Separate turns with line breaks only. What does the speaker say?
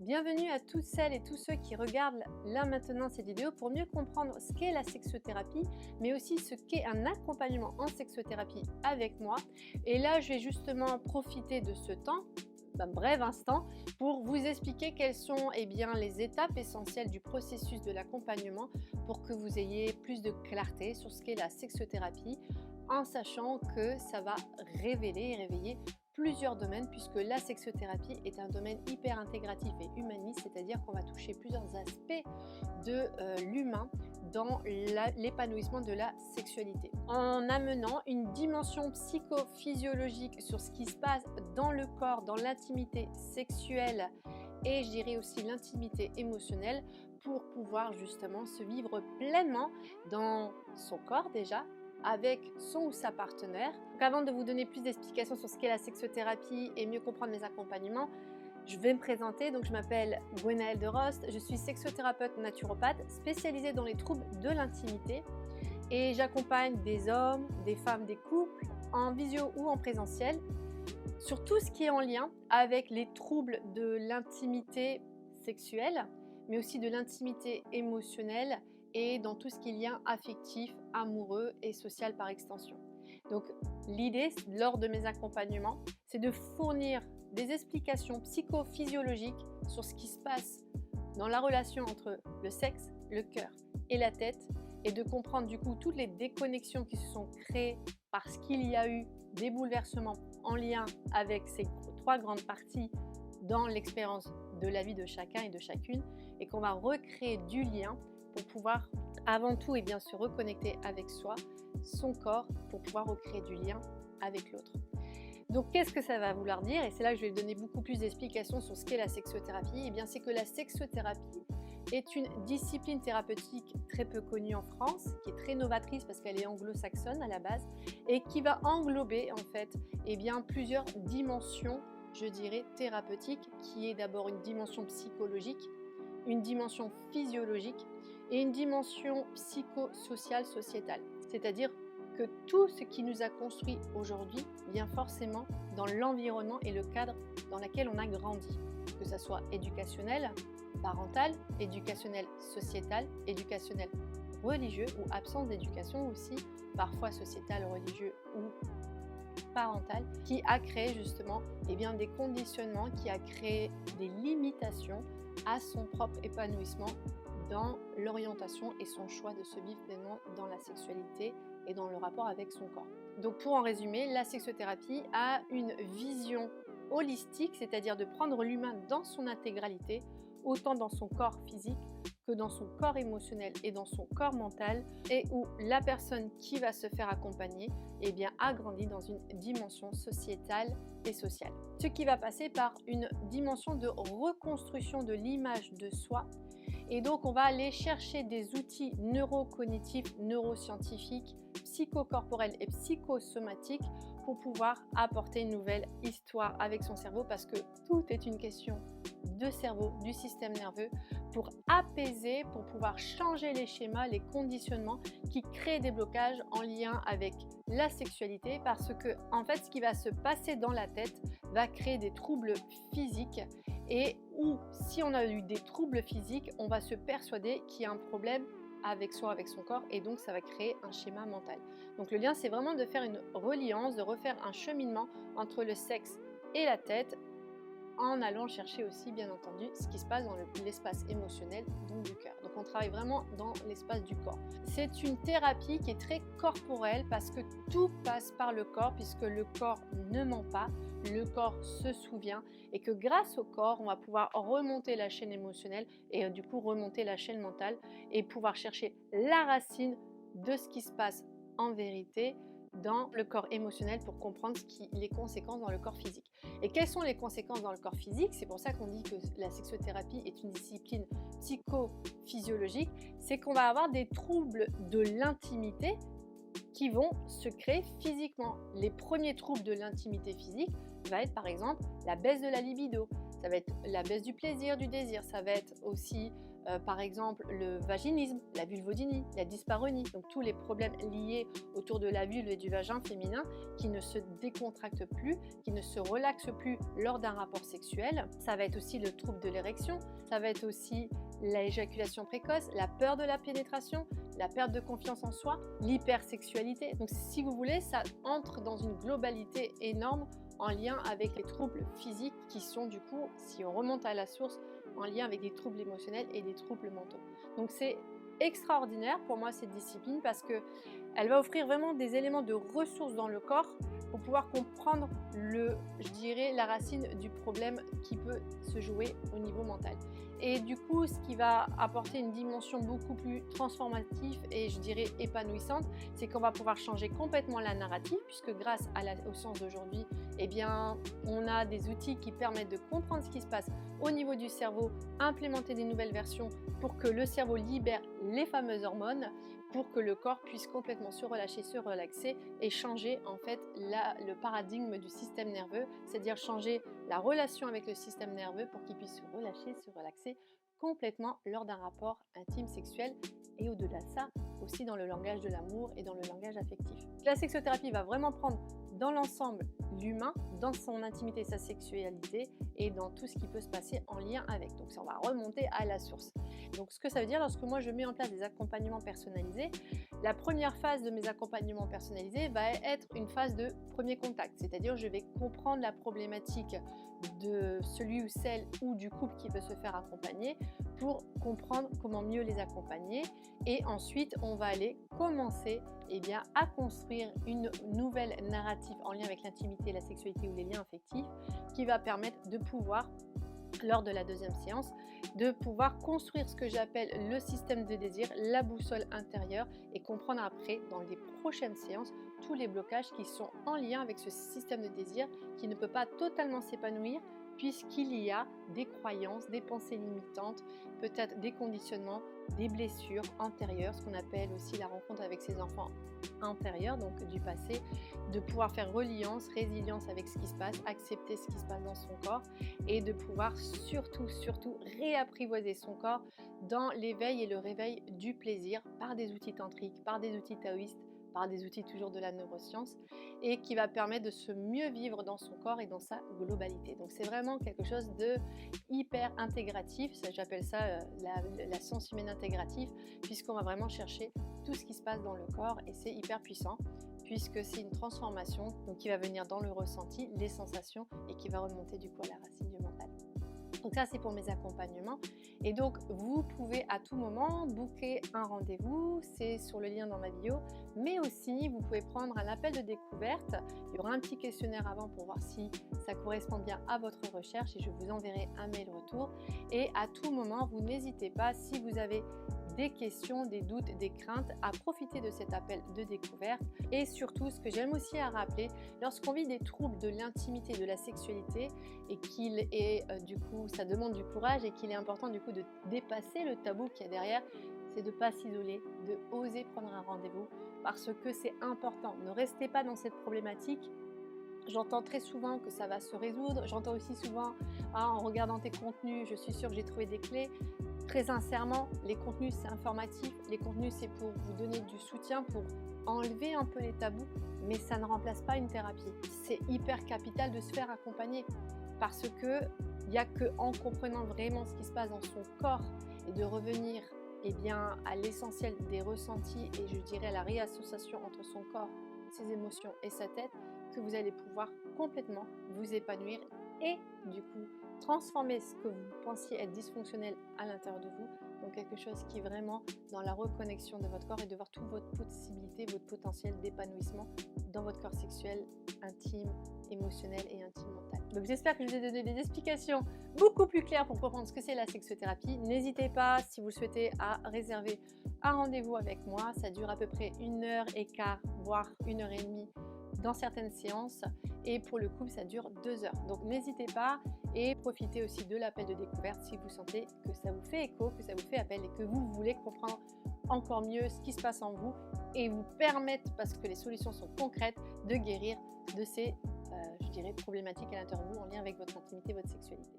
Bienvenue à toutes celles et tous ceux qui regardent là maintenant cette vidéo pour mieux comprendre ce qu'est la sexothérapie, mais aussi ce qu'est un accompagnement en sexothérapie avec moi. Et là, je vais justement profiter de ce temps, un bref instant, pour vous expliquer quelles sont les étapes essentielles du processus de l'accompagnement pour que vous ayez plus de clarté sur ce qu'est la sexothérapie, en sachant que ça va révéler et réveiller plusieurs domaines, puisque la sexothérapie est un domaine hyper intégratif et humaniste, c'est-à-dire qu'on va toucher plusieurs aspects de l'humain dans l'épanouissement de la sexualité, en amenant une dimension psychophysiologique sur ce qui se passe dans le corps, dans l'intimité sexuelle et je dirais aussi l'intimité émotionnelle pour pouvoir justement se vivre pleinement dans son corps déjà, avec son ou sa partenaire. Donc avant de vous donner plus d'explications sur ce qu'est la sexothérapie et mieux comprendre mes accompagnements, je vais me présenter. Donc je m'appelle Gwenaëlle de Rost, je suis sexothérapeute naturopathe spécialisée dans les troubles de l'intimité et j'accompagne des hommes, des femmes, des couples en visio ou en présentiel sur tout ce qui est en lien avec les troubles de l'intimité sexuelle, mais aussi de l'intimité émotionnelle et dans tout ce qui est lien affectif, amoureux et social par extension. Donc l'idée lors de mes accompagnements, c'est de fournir des explications psychophysiologiques sur ce qui se passe dans la relation entre le sexe, le cœur et la tête et de comprendre du coup toutes les déconnexions qui se sont créées parce qu'il y a eu des bouleversements en lien avec ces trois grandes parties dans l'expérience de la vie de chacun et de chacune et qu'on va recréer du lien pour pouvoir avant tout se reconnecter avec soi, son corps, pour pouvoir recréer du lien avec l'autre. Donc qu'est-ce que ça va vouloir dire? Et c'est là que je vais donner beaucoup plus d'explications sur ce qu'est la sexothérapie. C'est que la sexothérapie est une discipline thérapeutique très peu connue en France, qui est très novatrice parce qu'elle est anglo-saxonne à la base, et qui va englober en fait plusieurs dimensions, je dirais, thérapeutiques, qui est d'abord une dimension psychologique, une dimension physiologique et une dimension psychosociale sociétale. C'est-à-dire que tout ce qui nous a construit aujourd'hui vient forcément dans l'environnement et le cadre dans lequel on a grandi, que ce soit éducationnel, parental, éducationnel sociétal, éducationnel religieux ou absence d'éducation aussi, parfois sociétal, religieux ou parental, qui a créé justement des conditionnements, qui a créé des limitations à son propre épanouissement dans l'orientation et son choix de se vivre pleinement dans la sexualité et dans le rapport avec son corps. Donc pour en résumer, la sexothérapie a une vision holistique, c'est-à-dire de prendre l'humain dans son intégralité, autant dans son corps physique que dans son corps émotionnel et dans son corps mental, et où la personne qui va se faire accompagner a grandi dans une dimension sociétale et sociale. Ce qui va passer par une dimension de reconstruction de l'image de soi. Et donc on va aller chercher des outils neurocognitifs, neuroscientifiques, psychocorporels et psychosomatiques pour pouvoir apporter une nouvelle histoire avec son cerveau, parce que tout est une question de cerveau, du système nerveux, pour apaiser, pour pouvoir changer les schémas, les conditionnements qui créent des blocages en lien avec la sexualité, parce que en fait ce qui va se passer dans la tête va créer des troubles physiques, et ou si on a eu des troubles physiques, on va se persuader qu'il y a un problème avec soi, avec son corps, et donc ça va créer un schéma mental. Donc le lien, c'est vraiment de faire une reliance, de refaire un cheminement entre le sexe et la tête, en allant chercher aussi bien entendu ce qui se passe dans l'espace émotionnel, donc du cœur. Donc on travaille vraiment dans l'espace du corps. C'est une thérapie qui est très corporelle parce que tout passe par le corps, puisque le corps ne ment pas, le corps se souvient, et que grâce au corps on va pouvoir remonter la chaîne émotionnelle et du coup remonter la chaîne mentale et pouvoir chercher la racine de ce qui se passe en vérité dans le corps émotionnel pour comprendre les conséquences dans le corps physique. Et quelles sont les conséquences dans le corps physique? C'est pour ça qu'on dit que la sexothérapie est une discipline psychophysiologique. C'est qu'on va avoir des troubles de l'intimité qui vont se créer physiquement. Les premiers troubles de l'intimité physique va être par exemple la baisse de la libido, ça va être la baisse du plaisir, du désir, ça va être aussi par exemple le vaginisme, la vulvodynie, la dyspareunie, donc tous les problèmes liés autour de la vulve et du vagin féminin qui ne se décontractent plus, qui ne se relaxent plus lors d'un rapport sexuel. Ça va être aussi le trouble de l'érection, ça va être aussi l'éjaculation précoce, la peur de la pénétration, la perte de confiance en soi, l'hypersexualité. Donc si vous voulez, ça entre dans une globalité énorme en lien avec les troubles physiques qui sont du coup, si on remonte à la source, en lien avec des troubles émotionnels et des troubles mentaux. Donc c'est extraordinaire pour moi cette discipline parce que elle va offrir vraiment des éléments de ressources dans le corps pour pouvoir comprendre je dirais, la racine du problème qui peut se jouer au niveau mental. Et du coup, ce qui va apporter une dimension beaucoup plus transformative et je dirais épanouissante, c'est qu'on va pouvoir changer complètement la narrative puisque grâce aux sciences d'aujourd'hui, eh bien, on a des outils qui permettent de comprendre ce qui se passe au niveau du cerveau, implémenter des nouvelles versions pour que le cerveau libère les fameuses hormones, pour que le corps puisse complètement se relâcher, se relaxer et changer en fait le paradigme du système nerveux, c'est-à-dire changer la relation avec le système nerveux pour qu'il puisse se relâcher, se relaxer complètement lors d'un rapport intime sexuel et au-delà de ça aussi dans le langage de l'amour et dans le langage affectif. La sexothérapie va vraiment prendre dans l'ensemble l'humain, dans son intimité, sa sexualité et dans tout ce qui peut se passer en lien avec. Donc ça, on va remonter à la source. Donc ce que ça veut dire, lorsque moi je mets en place des accompagnements personnalisés, la première phase de mes accompagnements personnalisés va être une phase de premier contact, c'est-à-dire je vais comprendre la problématique de celui ou celle ou du couple qui veut se faire accompagner pour comprendre comment mieux les accompagner et ensuite on va aller commencer à construire une nouvelle narrative en lien avec l'intimité, la sexualité ou les liens affectifs qui va permettre de pouvoir, lors de la deuxième séance, de pouvoir construire ce que j'appelle le système de désir, la boussole intérieure et comprendre après dans les prochaines séances tous les blocages qui sont en lien avec ce système de désir qui ne peut pas totalement s'épanouir puisqu'il y a des croyances, des pensées limitantes, peut-être des conditionnements, des blessures antérieures, ce qu'on appelle aussi la rencontre avec ses enfants intérieurs, donc du passé, de pouvoir faire reliance, résilience avec ce qui se passe, accepter ce qui se passe dans son corps et de pouvoir surtout réapprivoiser son corps dans l'éveil et le réveil du plaisir par des outils tantriques, par des outils taoïstes, par des outils toujours de la neuroscience et qui va permettre de se mieux vivre dans son corps et dans sa globalité. Donc c'est vraiment quelque chose de hyper intégratif, j'appelle ça la science humaine intégrative, puisqu'on va vraiment chercher tout ce qui se passe dans le corps et c'est hyper puissant puisque c'est une transformation donc qui va venir dans le ressenti, les sensations et qui va remonter du coup à la racine du mental. Donc ça c'est pour mes accompagnements et donc vous pouvez à tout moment booker un rendez-vous, c'est sur le lien dans ma bio, mais aussi vous pouvez prendre un appel de découverte, il y aura un petit questionnaire avant pour voir si ça correspond bien à votre recherche et je vous enverrai un mail retour et à tout moment vous n'hésitez pas si vous avez des questions, des doutes, des craintes, à profiter de cet appel de découverte. Et surtout, ce que j'aime aussi à rappeler, lorsqu'on vit des troubles de l'intimité, de la sexualité, et qu'il est du coup, ça demande du courage et qu'il est important du coup de dépasser le tabou qu'il y a derrière, c'est de ne pas s'isoler, de oser prendre un rendez-vous, parce que c'est important. Ne restez pas dans cette problématique. J'entends très souvent que ça va se résoudre. J'entends aussi souvent, en regardant tes contenus, je suis sûre que j'ai trouvé des clés. Très sincèrement, les contenus, c'est informatif. Les contenus, c'est pour vous donner du soutien, pour enlever un peu les tabous, mais ça ne remplace pas une thérapie. C'est hyper capital de se faire accompagner parce que il n'y a qu'en comprenant vraiment ce qui se passe dans son corps et de revenir à l'essentiel des ressentis et je dirais à la réassociation entre son corps, ses émotions et sa tête, que vous allez pouvoir complètement vous épanouir et du coup transformer ce que vous pensiez être dysfonctionnel à l'intérieur de vous dans quelque chose qui est vraiment dans la reconnexion de votre corps et de voir toute votre possibilité, votre potentiel d'épanouissement dans votre corps sexuel, intime, émotionnel et intime mental. Donc j'espère que je vous ai donné des explications beaucoup plus claires pour comprendre ce que c'est la sexothérapie. N'hésitez pas, si vous le souhaitez, à réserver un rendez-vous avec moi. Ça dure à peu près 1h15, voire 1h30 dans certaines séances et pour le couple ça dure 2 heures. Donc n'hésitez pas et profitez aussi de l'appel de découverte si vous sentez que ça vous fait écho, que ça vous fait appel et que vous voulez comprendre encore mieux ce qui se passe en vous et vous permettre, parce que les solutions sont concrètes, de guérir de ces je dirais problématiques à l'intérieur de vous en lien avec votre intimité, votre sexualité.